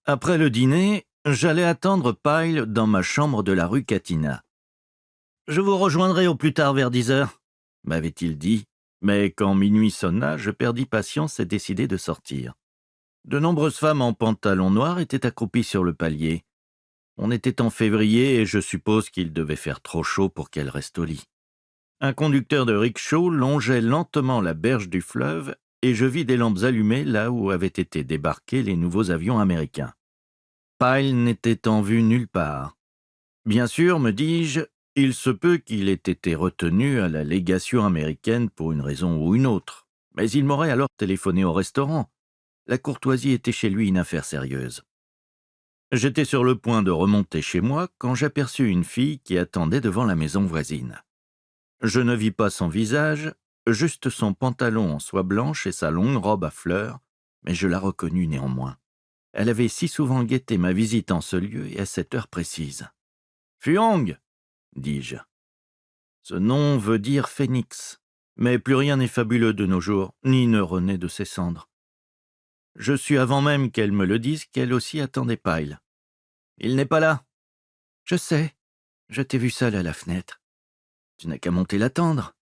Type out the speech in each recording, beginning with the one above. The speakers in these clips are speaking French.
Après le dîner, j'allais attendre Pyle dans ma chambre de la rue Catina. « Je vous rejoindrai au plus tard vers 10 heures, m'avait-il dit, mais quand minuit sonna, je perdis patience et décidai de sortir. De nombreuses femmes en pantalon noir étaient accroupies sur le palier. On était en février et je suppose qu'il devait faire trop chaud pour qu'elles restent au lit. Un conducteur de rickshaw longeait lentement la berge du fleuve et je vis des lampes allumées là où avaient été débarqués les nouveaux avions américains. Pyle n'était en vue nulle part. Bien sûr, me dis-je, il se peut qu'il ait été retenu à la légation américaine pour une raison ou une autre. Mais il m'aurait alors téléphoné au restaurant. La courtoisie était chez lui une affaire sérieuse. J'étais sur le point de remonter chez moi quand j'aperçus une fille qui attendait devant la maison voisine. Je ne vis pas son visage, juste son pantalon en soie blanche et sa longue robe à fleurs, mais je la reconnus néanmoins. Elle avait si souvent guetté ma visite en ce lieu et à cette heure précise. « Phuong !» dis-je. Ce nom veut dire phénix, mais plus rien n'est fabuleux de nos jours, ni ne renaît de ses cendres. Je sus avant même qu'elle me le dise qu'elle aussi attendait Pyle. « Il n'est pas là !»« Je sais, je t'ai vu seul à la fenêtre. »« Tu n'as qu'à monter l'attendre, »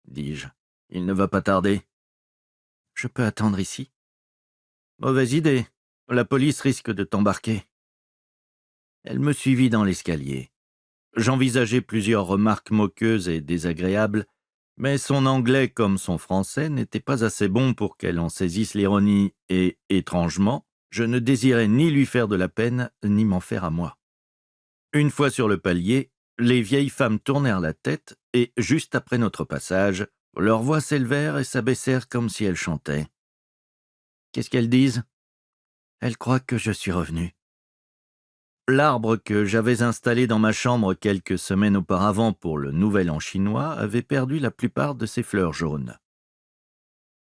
dis-je. « Il ne va pas tarder. »« Je peux attendre ici ?»« Mauvaise idée, la police risque de t'embarquer. » Elle me suivit dans l'escalier. J'envisageais plusieurs remarques moqueuses et désagréables, mais son anglais comme son français n'était pas assez bon pour qu'elle en saisisse l'ironie et, étrangement, je ne désirais ni lui faire de la peine, ni m'en faire à moi. Une fois sur le palier, les vieilles femmes tournèrent la tête et, juste après notre passage, leurs voix s'élevèrent et s'abaissèrent comme si elles chantaient. Qu'est-ce qu'elles disent ? Elles croient que je suis revenu. L'arbre que j'avais installé dans ma chambre quelques semaines auparavant pour le Nouvel An chinois avait perdu la plupart de ses fleurs jaunes.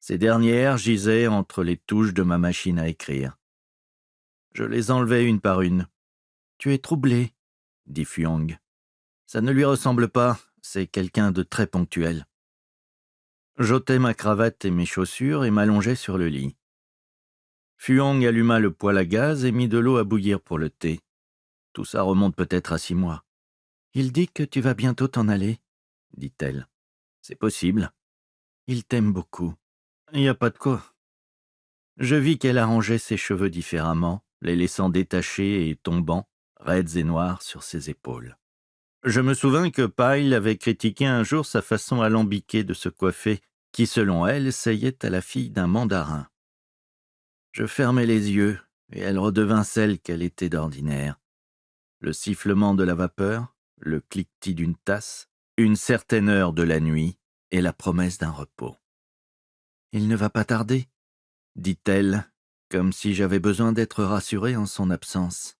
Ces dernières gisaient entre les touches de ma machine à écrire. Je les enlevai une par une. « Tu es troublé, » dit Phuong. « Ça ne lui ressemble pas, c'est quelqu'un de très ponctuel. » J'ôtai ma cravate et mes chaussures et m'allongeai sur le lit. Phuong alluma le poêle à gaz et mit de l'eau à bouillir pour le thé. Tout ça remonte peut-être à 6 mois. « Il dit que tu vas bientôt t'en aller, » dit-elle. « C'est possible. Il t'aime beaucoup. Il n'y a pas de quoi. » Je vis qu'elle arrangeait ses cheveux différemment, les laissant détachés et tombants, raides et noirs, sur ses épaules. Je me souvins que Pyle avait critiqué un jour sa façon alambiquée de se coiffer, qui, selon elle, essayait à la fille d'un mandarin. Je fermai les yeux, et elle redevint celle qu'elle était d'ordinaire. Le sifflement de la vapeur, le cliquetis d'une tasse, une certaine heure de la nuit et la promesse d'un repos. « Il ne va pas tarder » dit-elle, comme si j'avais besoin d'être rassuré en son absence.